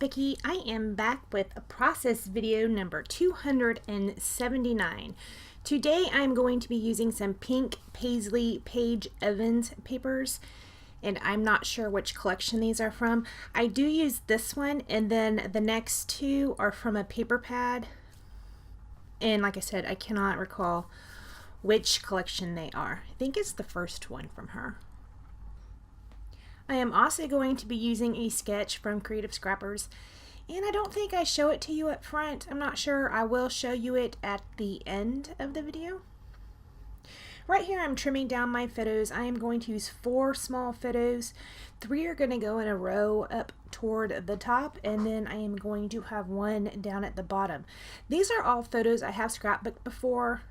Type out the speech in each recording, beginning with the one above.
Picky. I am back with a process video number 279. Today I'm going to be using some Pink Paislee Paige Evans papers, and I'm not sure which collection these are from. I do use this one, and then the next two are from a paper pad, and like I said, I cannot recall which collection they are. I think it's the first one from her. I am also going to be using a sketch from Creative Scrappers, and I don't think I show it to you up front. I'm not sure. I will show you it at the end of the video. Right here I'm trimming down my photos. I am going to use 4 small photos. 3 are going to go in a row up toward the top, and then I am going to have 1 down at the bottom. These are all photos I have scrapbooked before,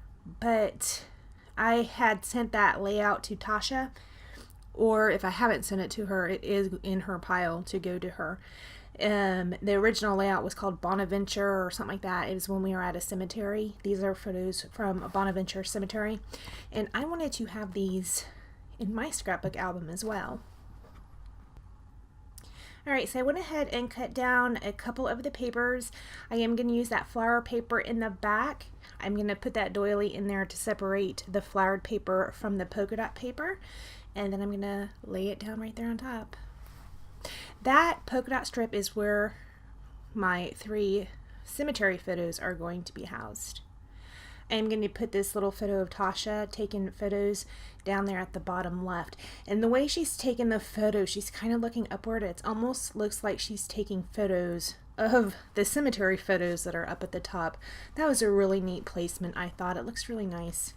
but I had sent that layout to Tasha, or if I haven't sent it to her, it is in her pile to go to her. The original layout was called Bonaventure or something like that. It was when we were at a cemetery. These are photos from a Bonaventure cemetery, and I wanted to have these in my scrapbook album as well. Alright, so I went ahead and cut down a couple of the papers. I am going to use that flower paper in the back. I'm going to put that doily in there to separate the flowered paper from the polka dot paper, and then I'm going to lay it down right there on top. That polka dot strip is where my 3 cemetery photos are going to be housed. I'm going to put this little photo of Tasha taking photos down there at the bottom left. And the way she's taking the photo, she's kind of looking upward. It almost looks like she's taking photos of the cemetery photos that are up at the top. That was a really neat placement, I thought. It looks really nice.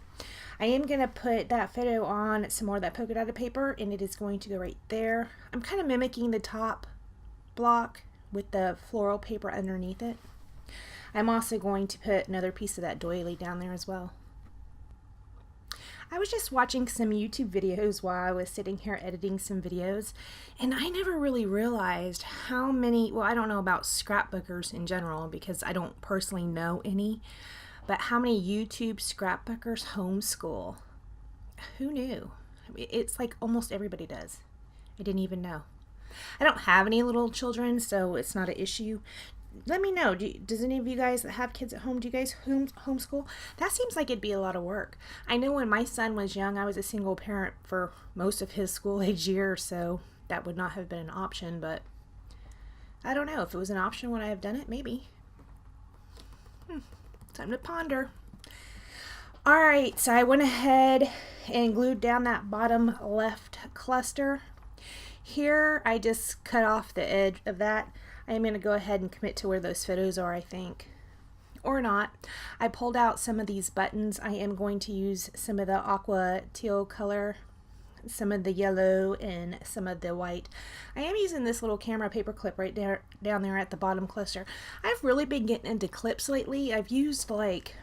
I am going to put that photo on some more of that polka dotted paper, and it is going to go right there. I'm kind of mimicking the top block with the floral paper underneath it. I'm also going to put another piece of that doily down there as well. I was just watching some YouTube videos while I was sitting here editing some videos, and I never really realized how many, well, I don't know about scrapbookers in general because I don't personally know any, but how many YouTube scrapbookers homeschool. Who knew? I mean, it's like almost everybody does. I didn't even know. I don't have any little children, so it's not an issue. Let me know. Does any of you guys that have kids at home, do you guys homeschool? That seems like it'd be a lot of work. I know when my son was young, I was a single parent for most of his school age year, so that would not have been an option, but I don't know. If it was an option, would I have done it? Maybe. Time to ponder. Alright, so I went ahead and glued down that bottom left cluster. Here, I just cut off the edge of that. I am going to go ahead and commit to where those photos are, I think. Or not. I pulled out some of these buttons. I am going to use some of the aqua teal color, some of the yellow, and some of the white. I am using this little camera paper clip right there, down there at the bottom cluster. I've really been getting into clips lately. I've used, like,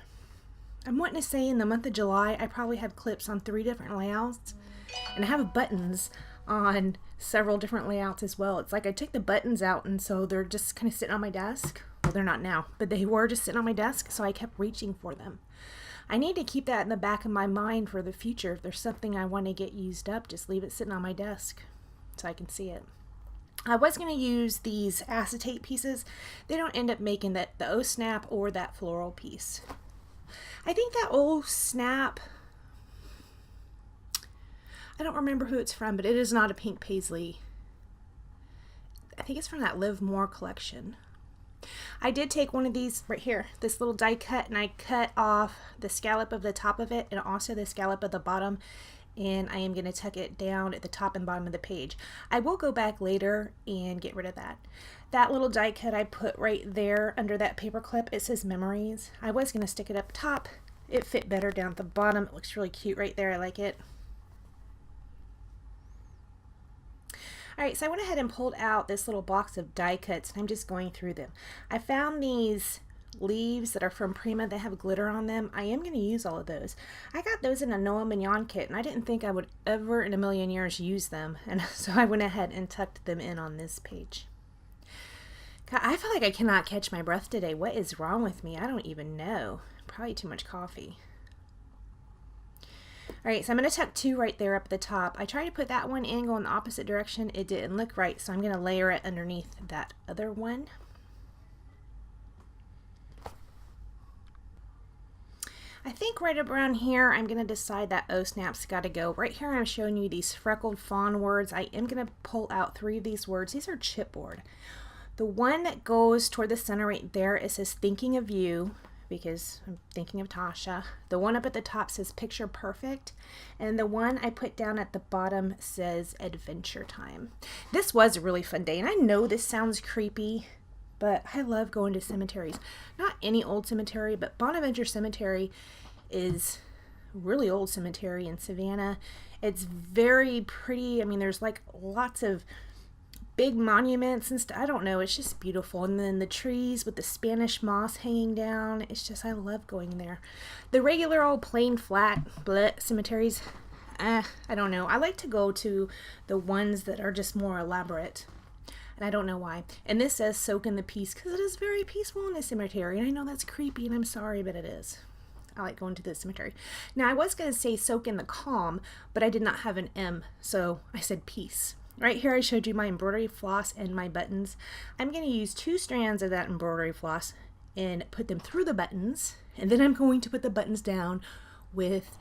I'm wanting to say in the month of July, I probably have clips on 3 different layouts, and I have buttons on several different layouts as well. It's like I took the buttons out, and so they're just kind of sitting on my desk. Well, they're not now, but they were just sitting on my desk, so I kept reaching for them. I need to keep that in the back of my mind for the future. If there's something I want to get used up, just leave it sitting on my desk so I can see it. I was going to use these acetate pieces. They don't end up making the O snap or that floral piece. I think that O snap, I don't remember who it's from, but it is not a Pink Paislee. I think it's from that Live More collection. I did take one of these right here, this little die cut, and I cut off the scallop of the top of it and also the scallop of the bottom, and I am going to tuck it down at the top and bottom of the page. I will go back later and get rid of that. That little die cut I put right there under that paper clip. It says Memories. I was going to stick it up top. It fit better down at the bottom. It looks really cute right there. I like it. Alright, so I went ahead and pulled out this little box of die cuts, and I'm just going through them. I found these leaves that are from Prima that have glitter on them. I am going to use all of those. I got those in a Noah Mignon kit, and I didn't think I would ever in a million years use them, and so I went ahead and tucked them in on this page. God, I feel like I cannot catch my breath today. What is wrong with me? I don't even know. Probably too much coffee. Alright, so I'm going to tuck 2 right there up at the top. I tried to put that one in going the opposite direction. It didn't look right, so I'm going to layer it underneath that other one. I think right around here I'm going to decide that oh snap's got to go. Right here I'm showing you these freckled fawn words. I am going to pull out 3 of these words. These are chipboard. The one that goes toward the center right there, it says thinking of you, because I'm thinking of Tasha. The one up at the top says picture perfect, and the one I put down at the bottom says adventure time. This was a really fun day, and I know this sounds creepy, but I love going to cemeteries. Not any old cemetery, but Bonaventure Cemetery is a really old cemetery in Savannah. It's very pretty. I mean, there's like lots of big monuments and stuff. I don't know, it's just beautiful. And then the trees with the Spanish moss hanging down, it's just, I love going there. The regular old plain flat cemeteries, I don't know. I like to go to the ones that are just more elaborate, and I don't know why. And this says soak in the peace, because it is very peaceful in the cemetery, and I know that's creepy, and I'm sorry, but it is. I like going to the cemetery. Now, I was going to say soak in the calm, but I did not have an M, so I said peace. Right here I showed you my embroidery floss and my buttons. I'm going to use 2 strands of that embroidery floss and put them through the buttons, and then I'm going to put the buttons down with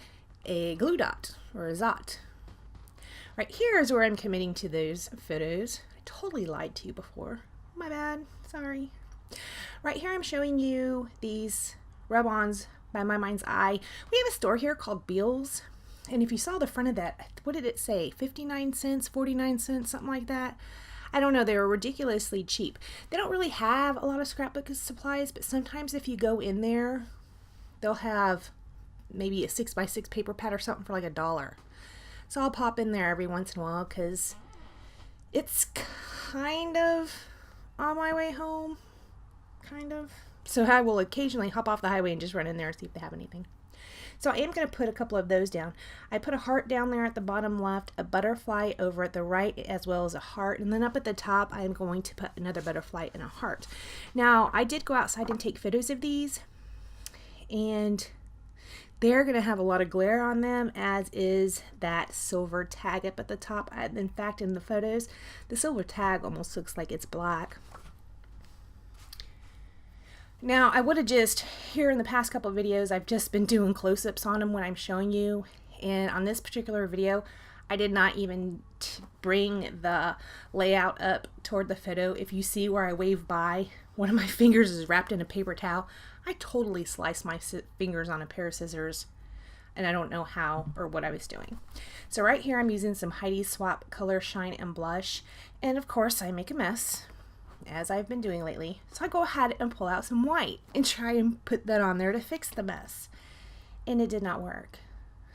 a glue dot or a zot. Right here is where I'm committing to those photos. I totally lied to you before. My bad. Sorry. Right here I'm showing you these rub-ons by My Mind's Eye. We have a store here called Beals. And if you saw the front of that, what did it say? 59 cents, 49 cents, something like that. I don't know. They were ridiculously cheap. They don't really have a lot of scrapbook supplies, but sometimes if you go in there, they'll have maybe a 6x6 paper pad or something for like $1. So I'll pop in there every once in a while because it's kind of on my way home. Kind of. So I will occasionally hop off the highway and just run in there and see if they have anything. So I am going to put a couple of those down. I put a heart down there at the bottom left, a butterfly over at the right, as well as a heart. And then up at the top, I am going to put another butterfly and a heart. Now, I did go outside and take photos of these, and they're going to have a lot of glare on them, as is that silver tag up at the top. In fact, in the photos, the silver tag almost looks like it's black. Now, I would have just, here in the past couple of videos, I've just been doing close-ups on them when I'm showing you. And on this particular video, I did not even bring the layout up toward the photo. If you see where I wave by, one of my fingers is wrapped in a paper towel. I totally sliced my fingers on a pair of scissors, and I don't know how or what I was doing. So right here, I'm using some Heidi Swapp Color Shine and Blush. And of course, I make a mess, as I've been doing lately. So I go ahead and pull out some white and try and put that on there to fix the mess. And it did not work.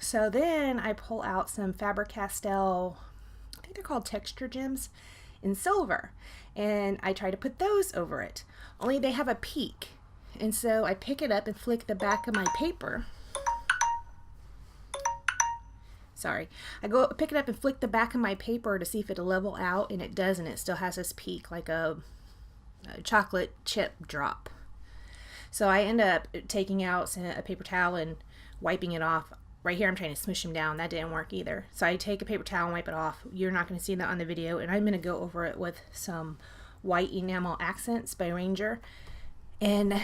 So then I pull out some Faber-Castell, I think they're called texture gems, in silver. And I try to put those over it. Only they have a peak. And so I pick it up and flick the back of my paper. Sorry. I go pick it up and flick the back of my paper to see if it'll level out, and it doesn't. It still has this peak like a chocolate chip drop. So I end up taking out a paper towel and wiping it off. Right here I'm trying to smush them down. That didn't work either. So I take a paper towel and wipe it off. You're not going to see that on the video, and I'm going to go over it with some white enamel accents by Ranger, and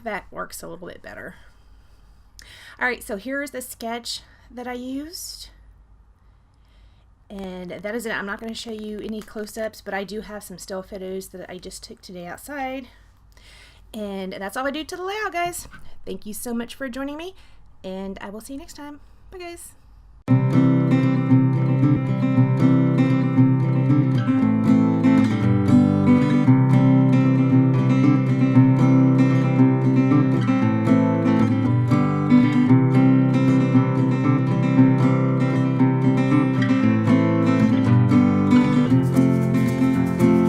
that works a little bit better. Alright, so here's the sketch that I used. And that is it. I'm not going to show you any close-ups, but I do have some still photos that I just took today outside. And that's all I do to the layout, guys. Thank you so much for joining me, and I will see you next time. Bye, guys.